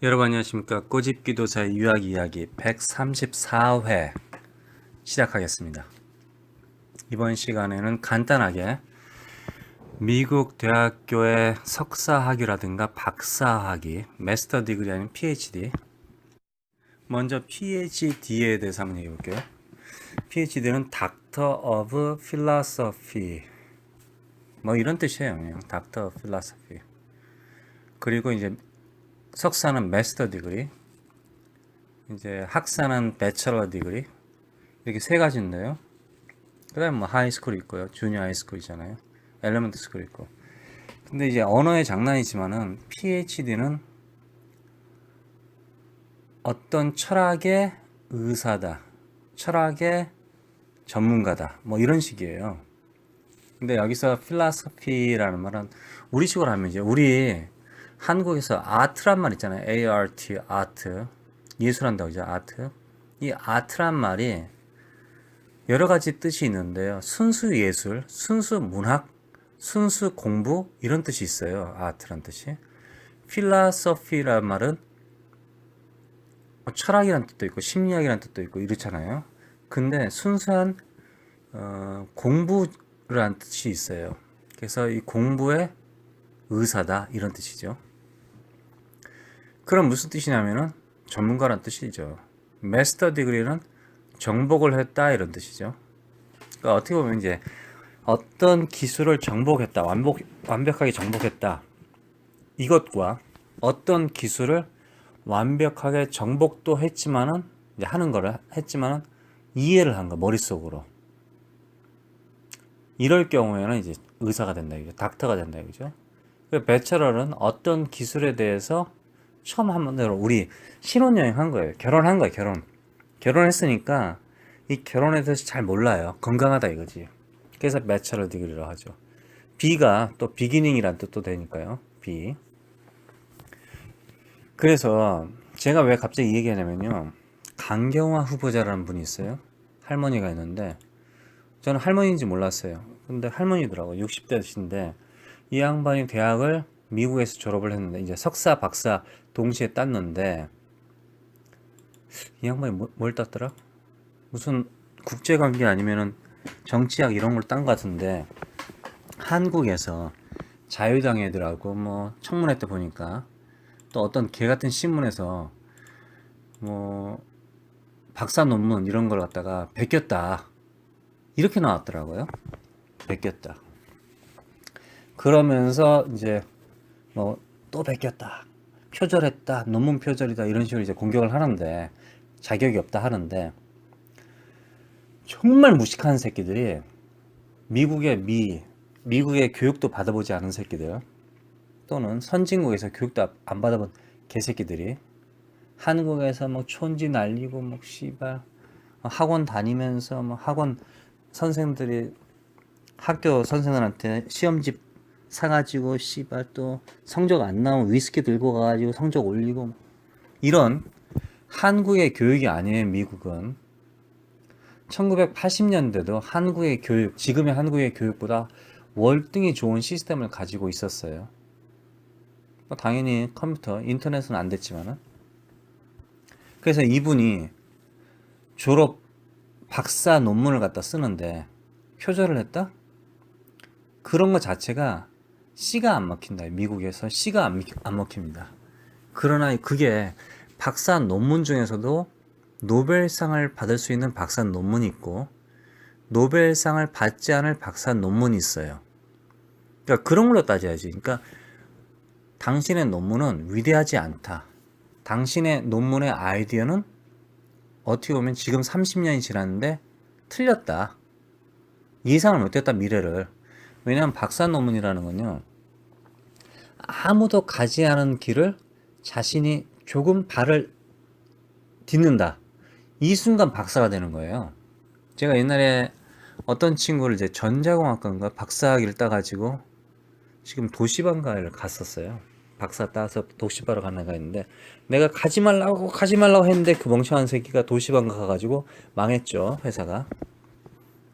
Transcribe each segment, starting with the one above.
여러분 안녕하십니까. 꼬집기도사의 유학 이야기 134회 시작하겠습니다. 이번 시간에는 간단하게 미국 대학교의 석사학위라든가 박사학위, 마스터 디그리 아닌 PhD. 먼저 PhD에 대해서 한번 얘기해 볼게요. PhD는 Doctor of Philosophy 뭐 이런 뜻이에요. 그냥 Doctor of Philosophy. 그리고 이제 석사는 마스터 디그리, 이제 학사는 배철러 디그리, 이렇게 세 가지인데요. 그 다음에 뭐 하이스쿨 있고요. 주니어 하이스쿨 있잖아요. 엘리먼트 스쿨 있고. 근데 이제 언어의 장난이지만은 PhD는 어떤 철학의 의사다, 철학의 전문가다, 뭐 이런 식이에요. 근데 여기서 필라소피라는 말은 우리식으로 하면 이제 우리 한국에서 아트란 말 있잖아요. ART, 아트. 예술한다고 하죠. 아트. 이 아트란 말이 여러 가지 뜻이 있는데요. 순수 예술, 순수 문학, 순수 공부 이런 뜻이 있어요. 아트란 뜻이. 필라소피란 말은 철학이란 뜻도 있고 심리학이란 뜻도 있고 이렇잖아요. 근데 순수한 공부란 뜻이 있어요. 그래서 이 공부의 의사다 이런 뜻이죠. 그럼 무슨 뜻이냐면은 전문가란 뜻이죠. 마스터 디그리는 정복을 했다 이런 뜻이죠. 그러니까 어떻게 보면 이제 어떤 기술을 정복했다, 완벽하게 정복했다. 이것과 어떤 기술을 완벽하게 정복도 했지만은 이제 하는 거를 했지만은 이해를 한 거 머릿속으로. 이럴 경우에는 이제 의사가 된다 이거죠. 닥터가 된다 이거죠. 배철러는 어떤 기술에 대해서 처음 한 번대로 우리 신혼여행 한 거예요. 결혼한 거예요. 결혼했으니까 이 결혼에 대해서 잘 몰라요. 건강하다 이거지. 그래서 배철러 디그리로 하죠. B가 또 비기닝이란 뜻도 되니까요. B. 그래서 제가 왜 갑자기 이 얘기하냐면요. 강경화 후보자라는 분이 있어요. 할머니가 있는데 저는 할머니인지 몰랐어요. 근데 할머니더라고요. 60대신데 이 양반이 대학을 미국에서 졸업을 했는데 이제 석사, 박사 동시에 땄는데 이 양반이 뭘 땄더라? 무슨 국제관계 아니면은 정치학 이런 걸 딴 것 같은데 한국에서 자유당 애들하고 뭐 청문회 때 보니까 또 어떤 개 같은 신문에서 뭐 박사 논문 이런 걸 갖다가 베꼈다 이렇게 나왔더라고요. 베꼈다. 그러면서 이제 뭐 또 베꼈다, 표절했다, 논문 표절이다 이런 식으로 이제 공격을 하는데 자격이 없다 하는데 정말 무식한 새끼들이 미국의 교육도 받아보지 않은 새끼들 또는 선진국에서 교육도 안 받아본 개새끼들이 한국에서 뭐 촌지 날리고 뭐 씨발 학원 다니면서 뭐 학원 선생들이 학교 선생들한테 시험집 사가지고 씨발 또 성적 안 나오면 위스키 들고 가가지고 성적 올리고 이런 한국의 교육이 아니에요. 미국은 1980년대도 한국의 교육, 지금의 한국의 교육보다 월등히 좋은 시스템을 가지고 있었어요. 당연히 컴퓨터, 인터넷은 안 됐지만은. 그래서 이분이 졸업 박사 논문을 갖다 쓰는데 표절을 했다? 그런 것 자체가 씨가 안 먹힌다. 미국에서 씨가 안 먹힙니다. 그러나 그게 박사 논문 중에서도 노벨상을 받을 수 있는 박사 논문이 있고 노벨상을 받지 않을 박사 논문이 있어요. 그러니까 그런 걸로 따져야지. 그러니까 당신의 논문은 위대하지 않다. 당신의 논문의 아이디어는 어떻게 보면 지금 30년이 지났는데 틀렸다. 예상을 못했다, 미래를. 왜냐하면 박사 논문이라는 건요. 아무도 가지 않은 길을 자신이 조금 발을 딛는다. 이 순간 박사가 되는 거예요. 제가 옛날에 어떤 친구를 이제 전자공학과인가 박사학위를 따가지고 지금 도시반가를 갔었어요. 박사 따서 도시바로 가는 애가 있는데 내가 가지 말라고 했는데 그 멍청한 새끼가 도시반가 가가지고 망했죠. 회사가.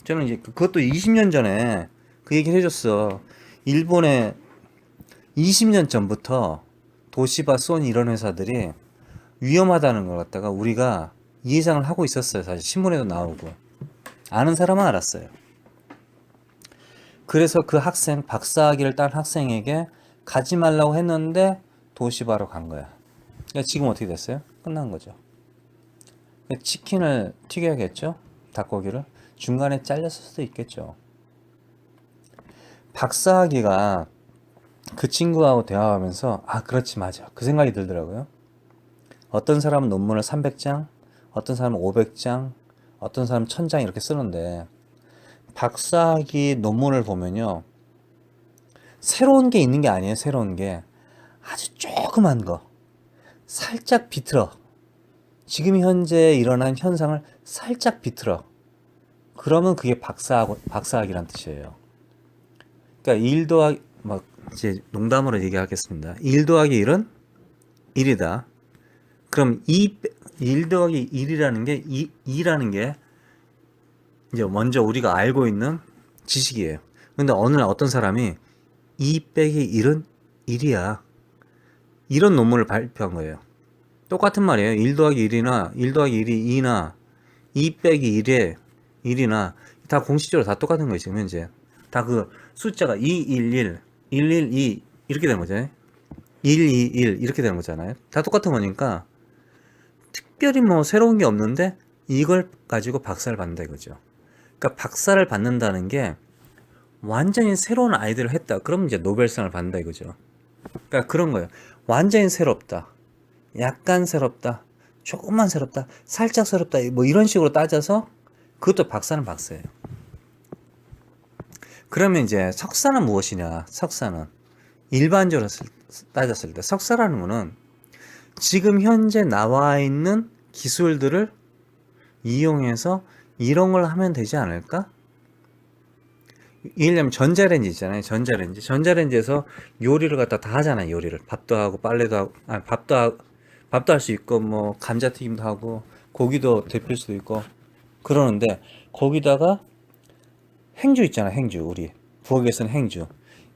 저는 이제 그것도 20년 전에 그 얘기를 해줬어. 일본에 20년 전부터 도시바, 소니 이런 회사들이 위험하다는 걸 갖다가 우리가 예상을 하고 있었어요. 사실 신문에도 나오고 아는 사람은 알았어요. 그래서 그 학생, 박사학위를 딴 학생에게 가지 말라고 했는데 도시바로 간 거야. 그러니까 지금 어떻게 됐어요? 끝난 거죠. 치킨을 튀겨야겠죠? 닭고기를. 중간에 잘렸을 수도 있겠죠. 박사학위가 그 친구하고 대화하면서 그렇지, 맞아. 그 생각이 들더라고요. 어떤 사람은 논문을 300장, 어떤 사람은 500장, 어떤 사람은 1000장 이렇게 쓰는데 박사학위 논문을 보면요. 새로운 게 있는 게 아니에요. 새로운 게. 아주 조그만 거. 살짝 비틀어. 지금 현재 일어난 현상을 살짝 비틀어. 그러면 그게 박사학위란 뜻이에요. 그러니까 1 더하기, 이제 농담으로 얘기하겠습니다. 1 더하기 1은 1이다. 그럼 1 더하기 1이라는 게, 2라는 게, 이제 먼저 우리가 알고 있는 지식이에요. 근데 어느 날 어떤 사람이 2 빼기 1은 1이야. 이런 논문을 발표한 거예요. 똑같은 말이에요. 1 더하기 1이나 1 더하기 1이 2나 2 빼기 1에 1이나 다 공식적으로 다 똑같은 거예요. 지금 현재 다 그 숫자가 2, 1, 1, 1, 1, 2 이렇게 되는 거잖아요. 1, 2, 1 이렇게 되는 거잖아요. 다 똑같은 거니까 특별히 뭐 새로운 게 없는데 이걸 가지고 박사를 받는다 이거죠. 그러니까 박사를 받는다는 게 완전히 새로운 아이디어를 했다. 그럼 이제 노벨상을 받는다 이거죠. 그러니까 그런 거예요. 완전히 새롭다. 약간 새롭다. 조금만 새롭다. 살짝 새롭다. 뭐 이런 식으로 따져서 그것도 박사는 박사예요. 그러면 이제 석사는 무엇이냐? 석사는 일반적으로 따졌을 때 석사라는 거는 지금 현재 나와 있는 기술들을 이용해서 이런 걸 하면 되지 않을까? 예를 들면 전자레인지 있잖아요. 전자레인지에서 요리를 갖다 다 하잖아요. 요리를 밥도 하고 빨래도 하고 밥도 할 수 있고 뭐 감자튀김도 하고 고기도 데필 수도 있고 그러는데 거기다가 행주 있잖아요. 행주 우리 부엌에서는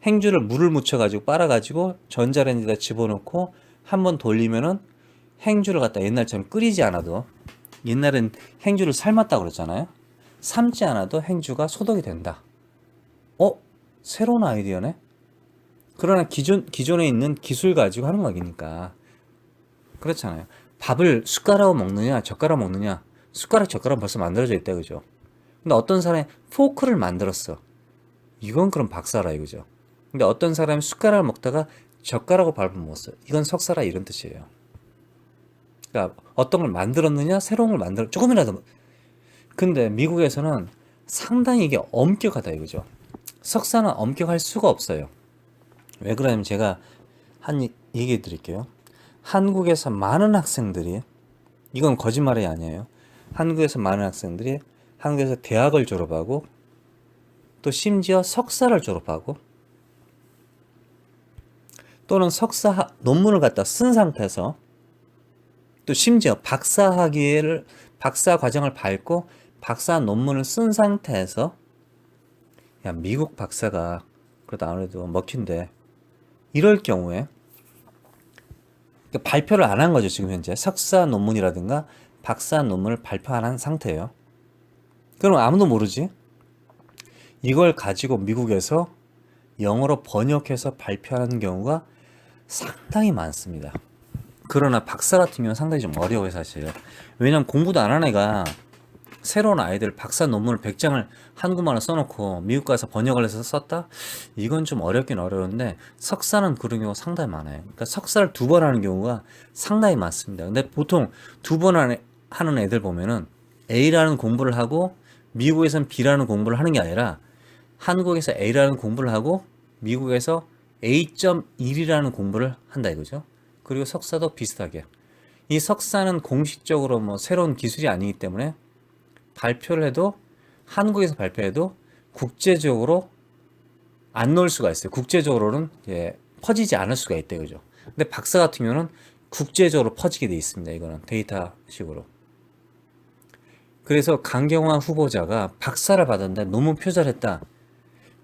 행주를 물을 묻혀가지고 빨아가지고 전자레인지에다 집어넣고 한번 돌리면은 행주를 갖다 옛날처럼 끓이지 않아도 옛날엔 행주를 삶았다고 그랬잖아요. 삶지 않아도 행주가 소독이 된다. 새로운 아이디어네? 그러나 기존에 있는 기술 가지고 하는 거니까. 그렇잖아요. 밥을 숟가락으로 먹느냐, 젓가락 먹느냐. 젓가락 벌써 만들어져 있다, 그죠? 근데 어떤 사람이 포크를 만들었어. 이건 그럼 박사라, 이거죠. 근데 어떤 사람이 숟가락을 먹다가 젓가락으로 밥을 먹었어요. 이건 석사라, 이런 뜻이에요. 그러니까 어떤 걸 만들었느냐, 새로운 걸 조금이라도. 근데 미국에서는 상당히 이게 엄격하다, 이거죠. 석사는 엄격할 수가 없어요. 왜 그러냐면 제가 얘기해 드릴게요. 한국에서 많은 학생들이, 이건 거짓말이 아니에요. 한국에서 많은 학생들이 한국에서 대학을 졸업하고 또 심지어 석사를 졸업하고 또는 석사 논문을 갖다 쓴 상태에서 또 심지어 박사 과정을 밟고 박사 논문을 쓴 상태에서 야, 미국 박사가 그래도 아무래도 먹힌데 이럴 경우에 발표를 안 한 거죠. 지금 현재 석사 논문이라든가 박사 논문을 발표 안 한 상태예요. 그럼 아무도 모르지. 이걸 가지고 미국에서 영어로 번역해서 발표하는 경우가 상당히 많습니다. 그러나 박사 같은 경우는 상당히 좀 어려워요, 사실. 왜냐면 공부도 안 하는 애가 새로운 아이들 박사 논문을 100장을 한국말로 써놓고 미국 가서 번역을 해서 썼다? 이건 좀 어렵긴 어려운데 석사는 그런 경우가 상당히 많아요. 그러니까 석사를 2번 하는 경우가 상당히 많습니다. 근데 보통 2번 하는 애들 보면은 A라는 공부를 하고 미국에서는 B라는 공부를 하는 게 아니라 한국에서 A라는 공부를 하고 미국에서 A.1이라는 공부를 한다 이거죠. 그리고 석사도 비슷하게. 이 석사는 공식적으로 뭐 새로운 기술이 아니기 때문에 발표를 해도 한국에서 발표해도 국제적으로 안 놓을 수가 있어요. 국제적으로는 퍼지지 않을 수가 있대요. 그죠? 근데 박사 같은 경우는 국제적으로 퍼지게 돼 있습니다. 이거는 데이터식으로. 그래서 강경화 후보자가 박사를 받았는데 논문 표절했다.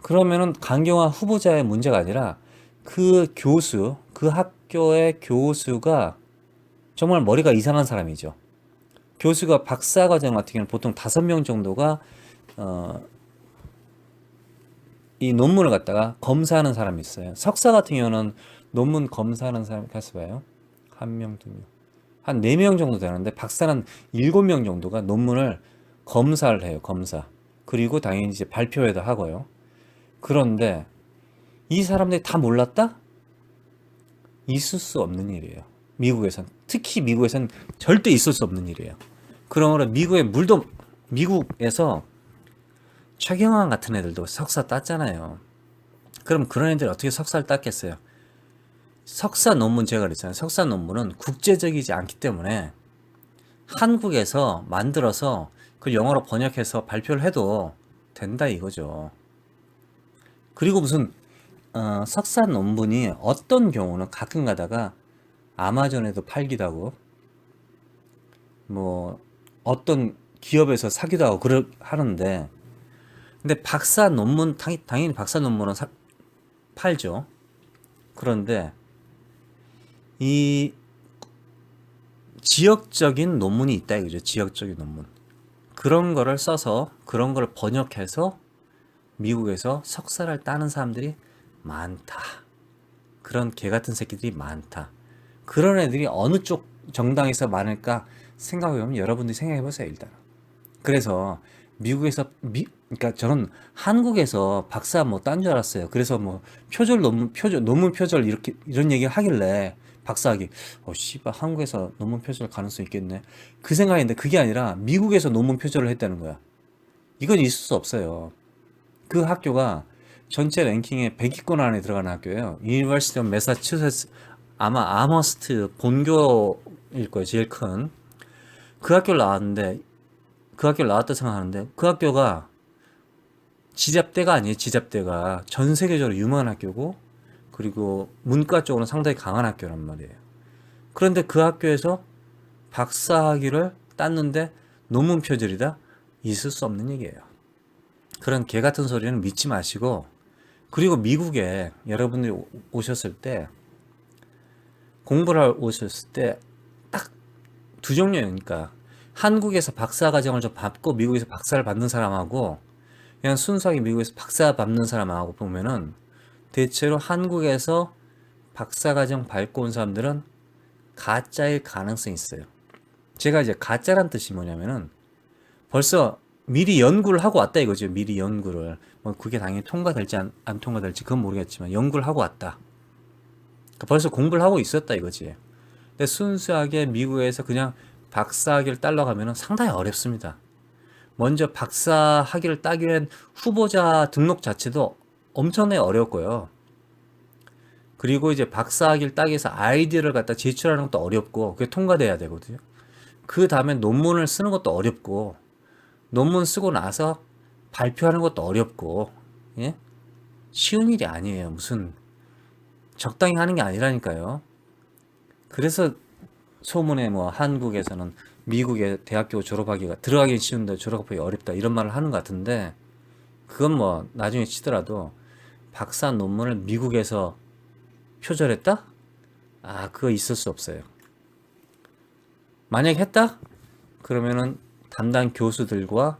그러면은 강경화 후보자의 문제가 아니라 그 교수, 그 학교의 교수가 정말 머리가 이상한 사람이죠. 교수가 박사과정 같은 경우는 보통 5명 정도가 이 논문을 갖다가 검사하는 사람이 있어요. 석사 같은 경우는 논문 검사하는 사람이 가서 봐요. 1명, 2명. 한 4명 정도 되는데 박사는 7명 정도가 논문을 검사를 해요. 검사. 그리고 당연히 이제 발표회도 하고요. 그런데 이 사람들이 다 몰랐다? 있을 수 없는 일이에요. 미국에선. 특히 미국에선 절대 있을 수 없는 일이에요. 그러므로 미국에서 최경환 같은 애들도 석사 땄잖아요. 그럼 그런 애들이 어떻게 석사를 땄겠어요? 석사 논문 제가 그랬잖아요. 석사 논문은 국제적이지 않기 때문에 한국에서 만들어서 그 영어로 번역해서 발표를 해도 된다 이거죠. 그리고 무슨 석사 논문이 어떤 경우는 가끔 가다가 아마존에도 팔기도 하고 뭐 어떤 기업에서 사기도 하고 하는데 근데 박사 논문 당연히 박사 논문은 팔죠. 그런데 이 지역적인 논문이 있다 이거죠. 지역적인 논문. 그런 거를 써서 그런 걸 번역해서 미국에서 석사를 따는 사람들이 많다. 그런 개 같은 새끼들이 많다. 그런 애들이 어느 쪽 정당에서 많을까 생각해보면 여러분들이 생각해보세요 일단. 그래서 미국에서 그러니까 저는 한국에서 박사 뭐 딴 줄 알았어요. 그래서 뭐 논문 표절 이런 얘기를 하길래 박사학위 씨발 한국에서 논문 표절 가능성 있겠네 그 생각인데 그게 아니라 미국에서 논문 표절을 했다는 거야. 이건 있을 수 없어요. 그 학교가 전체 랭킹에 100위권 안에 들어가는 학교예요. 유니버시티 오브 매사추세츠 아마 아머스트 본교일 거예요. 제일 큰 그 학교를 나왔는데 그 학교를 나왔다 생각하는데 그 학교가 지잡대가 아니에요. 지잡대가 전 세계적으로 유명한 학교고 그리고 문과 쪽으로는 상당히 강한 학교란 말이에요. 그런데 그 학교에서 박사학위를 땄는데 논문 표절이다? 있을 수 없는 얘기예요. 그런 개 같은 소리는 믿지 마시고 그리고 미국에 여러분들이 오셨을 때 공부를 하러 오셨을 때 딱 두 종류니까 한국에서 박사 과정을 좀 받고 미국에서 박사를 받는 사람하고 그냥 순수하게 미국에서 박사 받는 사람하고 보면은 대체로 한국에서 박사 과정 밟고 온 사람들은 가짜일 가능성이 있어요. 제가 이제 가짜란 뜻이 뭐냐면은 벌써 미리 연구를 하고 왔다 이거죠. 미리 연구를. 뭐 그게 당연히 통과될지 안 통과될지 그건 모르겠지만 연구를 하고 왔다. 그러니까 벌써 공부를 하고 있었다 이거지. 근데 순수하게 미국에서 그냥 박사 학위를 따려고 하면은 상당히 어렵습니다. 먼저 박사 학위를 따기 위한 후보자 등록 자체도 엄청나게 어렵고요. 그리고 이제 박사 학위를 따기 위해서 아이디어를 갖다 제출하는 것도 어렵고 그게 통과돼야 되거든요. 그 다음에 논문을 쓰는 것도 어렵고 논문 쓰고 나서 발표하는 것도 어렵고 예? 쉬운 일이 아니에요. 무슨 적당히 하는 게 아니라니까요. 그래서 소문에 뭐 한국에서는 미국의 대학교 졸업하기가 들어가기 쉬운데 졸업하기 어렵다 이런 말을 하는 것 같은데 그건 뭐 나중에 치더라도 박사 논문을 미국에서 표절했다? 그거 있을 수 없어요. 만약 했다? 그러면은 담당 교수들과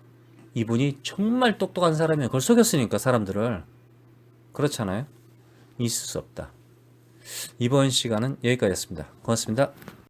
이분이 정말 똑똑한 사람이에요. 그걸 속였으니까 사람들을. 그렇잖아요. 있을 수 없다. 이번 시간은 여기까지였습니다. 고맙습니다.